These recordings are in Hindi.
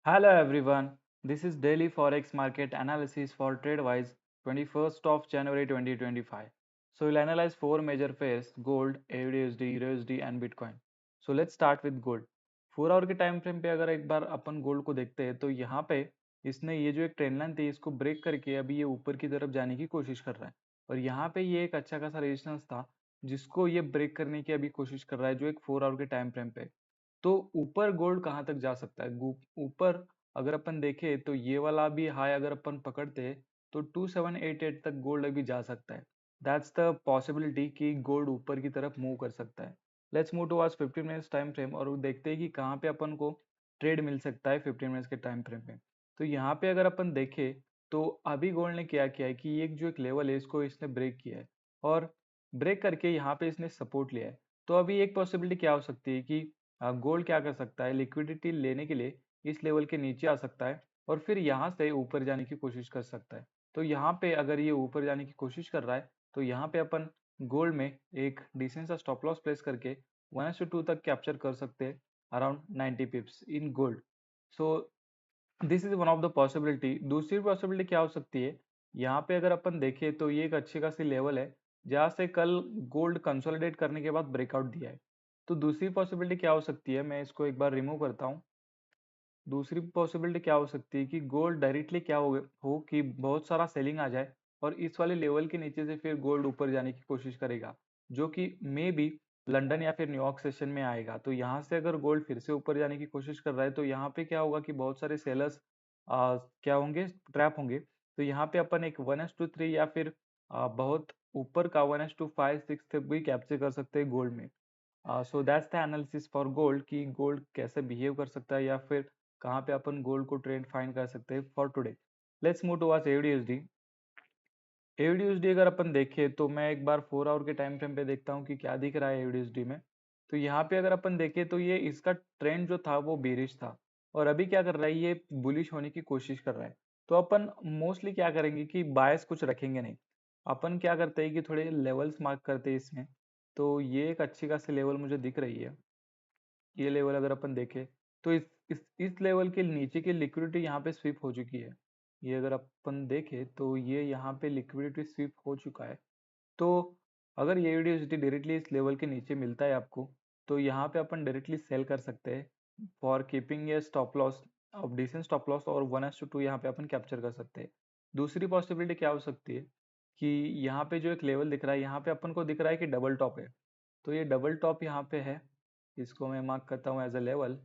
Hello everyone, this is Daily Forex Market Analysis for TradeWise 21st of January 2025. So we'll analyze four major pairs gold, AUD, USD and Bitcoin. So let's start with gold. 4 hour के टाइम फ्रेम पे अगर एक बार अपन गोल्ड को देखते हैं तो यहाँ पे इसने ये जो एक ट्रेंड लाइन थी इसको ब्रेक करके अभी ये ऊपर की तरफ जाने की कोशिश कर रहा है और यहाँ पे ये एक अच्छा खासा रेजिस्टेंस था जिसको ये ब्रेक करने की अभी कोशिश कर रहा है जो एक 4 आवर के टाइम फ्रेम पे। तो ऊपर गोल्ड कहाँ तक जा सकता है ऊपर अगर अपन देखें तो ये वाला भी हाई अगर अपन पकड़ते हैं तो 2788 तक गोल्ड अभी जा सकता है। दैट्स द पॉसिबिलिटी कि गोल्ड ऊपर की तरफ मूव कर सकता है। Let's move towards 15 minutes time frame और देखते हैं कि कहाँ पे अपन को ट्रेड मिल सकता है 15 मिनट्स के टाइम फ्रेम पे। तो यहाँ पे अगर अपन देखें तो अभी गोल्ड ने क्या किया है कि एक जो एक लेवल है इसको इसने ब्रेक किया है और ब्रेक करके यहाँ पे इसने सपोर्ट लिया है। तो अभी एक पॉसिबिलिटी क्या हो सकती है कि गोल्ड क्या कर सकता है लिक्विडिटी लेने के लिए इस लेवल के नीचे आ सकता है और फिर यहाँ से ऊपर जाने की कोशिश कर सकता है। तो यहाँ पे अगर ये ऊपर जाने की कोशिश कर रहा है तो यहाँ पे अपन गोल्ड में एक डिसेंट सा स्टॉप लॉस प्लेस करके 1:2 तक कैप्चर कर सकते हैं around 90 पिप्स in gold. So this is one of the possibility. दूसरी पॉसिबिलिटी क्या हो सकती है, यहाँ पे अगर अपन देखें तो ये एक अच्छी खासी लेवल है जहाँ से कल गोल्ड कंसोलिडेट करने के बाद ब्रेकआउट दिया है। तो दूसरी पॉसिबिलिटी क्या हो सकती है, मैं इसको एक बार रिमूव करता हूँ। दूसरी पॉसिबिलिटी क्या हो सकती है कि गोल्ड डायरेक्टली क्या हो कि बहुत सारा सेलिंग आ जाए और इस वाले लेवल के नीचे से फिर गोल्ड ऊपर जाने की कोशिश करेगा जो कि मे बी लंदन या फिर न्यूयॉर्क सेशन में आएगा। तो यहाँ से अगर गोल्ड फिर से ऊपर जाने की कोशिश कर रहा है तो यहाँ पे क्या होगा कि बहुत सारे सेलर्स क्या होंगे, ट्रैप होंगे। तो यहाँ पे अपन एक 1:3 या फिर बहुत ऊपर का 1:5 6 तक भी कैप्चर कर सकते हैं गोल्ड में। So that's the analysis for gold कि गोल्ड कैसे बिहेव कर सकता है या फिर कहाँ पे अपन गोल्ड को ट्रेंड फाइंड कर सकते हैं for today. Let's move towards AUDSD. AUDSD अगर अपन देखें तो मैं एक बार 4 आवर के टाइम फ्रेम पे देखता हूँ कि क्या दिख रहा है एयूडीएसडी में। तो यहाँ पे अगर अपन देखें तो ये इसका ट्रेंड जो था वो बेरिश था और अभी क्या कर रहा है, ये बुलिश होने की कोशिश कर रहा है। तो अपन मोस्टली क्या करेंगे कि बायस कुछ रखेंगे नहीं। अपन क्या करते हैं कि थोड़े लेवल्स मार्क करते हैं इसमें। तो ये एक अच्छी खासी लेवल मुझे दिख रही है। ये लेवल अगर अपन देखें तो इस लेवल के नीचे की लिक्विडिटी यहाँ पे स्विप हो चुकी है। ये अगर अपन देखें तो ये यहाँ पे लिक्विडिटी स्विप हो चुका है। तो अगर ये यूडीएसडी डायरेक्टली इस लेवल के नीचे मिलता है आपको तो यहाँ पे अपन डायरेक्टली सेल कर सकते हैं for keeping a stop loss of decent stop loss और 1:2 यहाँ पे अपन कैप्चर कर सकते हैं। दूसरी पॉसिबिलिटी क्या हो सकती है कि यहाँ पे जो एक लेवल दिख रहा है यहाँ पे अपन को दिख रहा है कि डबल टॉप है। तो ये डबल टॉप यहाँ पे है, इसको मैं मार्क करता हूँ एज अ लेवल।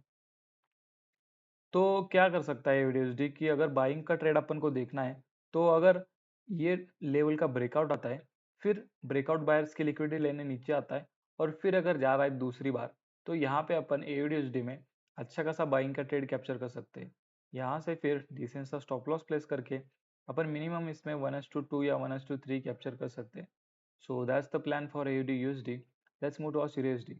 तो क्या कर सकता है यूडीएसडी की अगर बाइंग का ट्रेड अपन को देखना है तो अगर ये लेवल का ब्रेकआउट आता है फिर ब्रेकआउट बायर्स की लिक्विडिटी लेने नीचे आता है और फिर अगर जा रहा है दूसरी बार तो यहाँ पे अपन एयूडीएसडी में अच्छा खासा बाइंग का ट्रेड कैप्चर कर सकते हैं। यहाँ से फिर डिसेंट सा स्टॉप लॉस प्लेस करके अपन मिनिमम इसमें 1:2 या 1:3 कैप्चर कर सकते हैं। So that's the plan for AUDSD. Let's move to USD.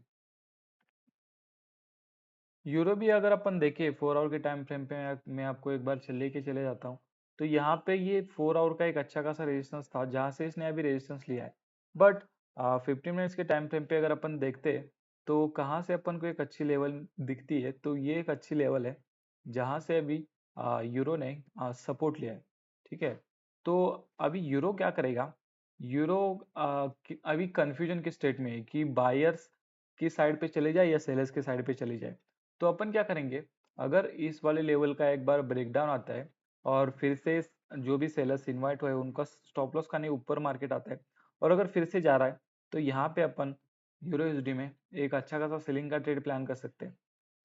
Euro भी अगर अपन देखें 4 आवर के टाइम फ्रेम पे मैं आपको एक बार लेके चले जाता हूँ। तो यहाँ पे ये 4 आवर का एक अच्छा खासा रेजिस्टेंस था जहाँ से इसने अभी रेजिस्टेंस लिया है। बट 15 मिनट्स के टाइम फ्रेम पे अगर अपन देखते हैं तो कहाँ से अपन को एक अच्छी लेवल दिखती है, तो ये एक अच्छी लेवल है जहाँ से अभी यूरो ने सपोर्ट लिया है। ठीक है, तो अभी यूरो क्या करेगा, यूरो अभी कंफ्यूजन के स्टेट में है कि बायर्स की साइड पे चले जाए या सेलर्स के साइड पे चली जाए। तो अपन क्या करेंगे, अगर इस वाले लेवल का एक बार ब्रेकडाउन आता है और फिर से जो भी सेलर्स इन्वाइट हुए उनका स्टॉप लॉस खाने ऊपर मार्केट आता है और अगर फिर से जा रहा है तो यहाँ पे अपन यूरो यूएसडी में एक अच्छा खासा सेलिंग का ट्रेड प्लान कर सकते हैं।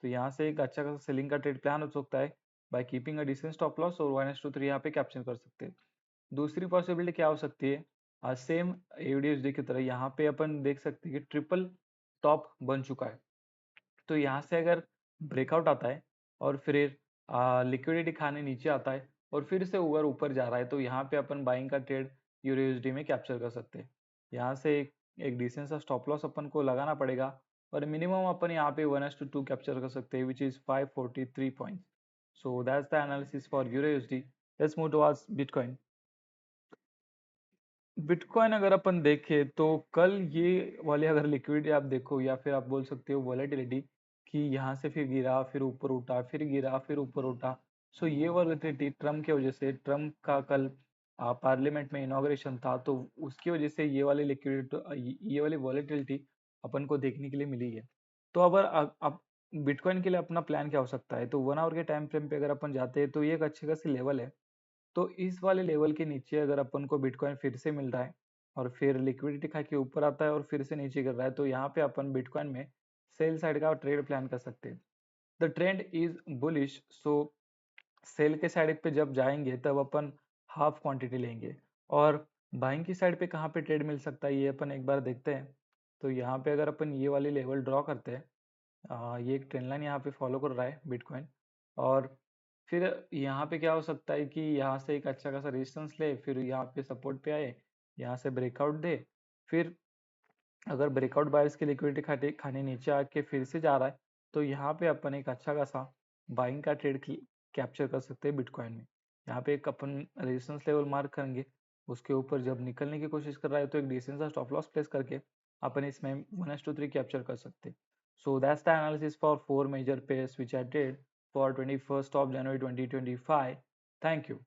तो यहाँ से एक अच्छा खासा सेलिंग का ट्रेड प्लान हो सकता है by keeping a decent stop loss और 1:3 यहाँ पे कैप्चर कर सकते हैं। दूसरी पॉसिबिलिटी क्या हो सकती है, सेम एयूडीएसडी की तरह यहाँ पे अपन देख सकते हैं कि ट्रिपल टॉप बन चुका है। तो यहाँ से अगर ब्रेकआउट आता है और फिर लिक्विडिटी खाने नीचे आता है और फिर से ऊपर ऊपर जा रहा है तो यहाँ पे अपन बाइंग का ट्रेड यूएसडी में कैप्चर कर सकते हैं। यहाँ से एक डिसेंट सा स्टॉप लॉस अपन को लगाना पड़ेगा और मिनिमम अपन यहाँ पे 1:2 कैप्चर कर सकते हैं which is 543 points. So that's the analysis for USD. Let's move towards bitcoin. Bitcoin अगर अपन देखें तो कल ये वाले अगर लिक्विडिटी आप देखो या फिर आप बोल सकते हो वॉलेटिलिटी कि यहाँ से फिर गिरा फिर ऊपर उठा फिर गिरा फिर ऊपर उठा। सो ये वॉलेटिलिटी ट्रम्प की वजह से, ट्रम्प का कल पार्लियामेंट में इनॉग्रेशन था, तो उसकी वजह से ये वाली लिक्विडिटी, ये वाली वॉलेटिलिटी अपन को देखने के लिए मिली है। तो अब बिटकॉइन के लिए अपना प्लान क्या हो सकता है, तो 1 आवर के टाइम फ्रेम पे अगर अपन जाते हैं तो ये एक अच्छी खासी लेवल है। तो इस वाले लेवल के नीचे अगर अपन को बिटकॉइन फिर से मिल रहा है और फिर लिक्विडिटी खा के ऊपर आता है और फिर से नीचे गिर रहा है, तो यहाँ पे अपन बिटकॉइन में सेल साइड का ट्रेड प्लान कर सकते हैं। The trend is bullish, so sell के साइड पे जब जाएंगे तब अपन हाफ क्वांटिटी लेंगे। और बाइंग की साइड पे कहाँ पे ट्रेड मिल सकता है ये अपन एक बार देखते हैं। तो यहाँ पे अगर अपन ये वाली लेवल ड्रॉ करते हैं, ये एक ट्रेंड लाइन यहाँ पे फॉलो कर रहा है बिटकॉइन, और फिर यहाँ पे क्या हो सकता है कि यहाँ से एक अच्छा खासा रेजिस्टेंस ले, फिर यहाँ पे सपोर्ट पे आए, यहाँ से ब्रेकआउट दे, फिर अगर ब्रेकआउट बायर्स की लिक्विडिटी खाने खाने नीचे आके फिर से जा रहा है, तो यहाँ पे अपन एक अच्छा खासा बाइंग का ट्रेड कैप्चर कर सकते हैं बिटकॉइन में। यहाँ पे एक अपन रेजिस्टेंस लेवल मार्क करेंगे, उसके ऊपर जब निकलने की कोशिश कर रहा है तो एक डिसेंट सा स्टॉप लॉस प्लेस करके अपन इसमें 1:3 कैप्चर कर सकते हैं। So that's the analysis for 4 major pairs which I did for 21st of January 2025. Thank you.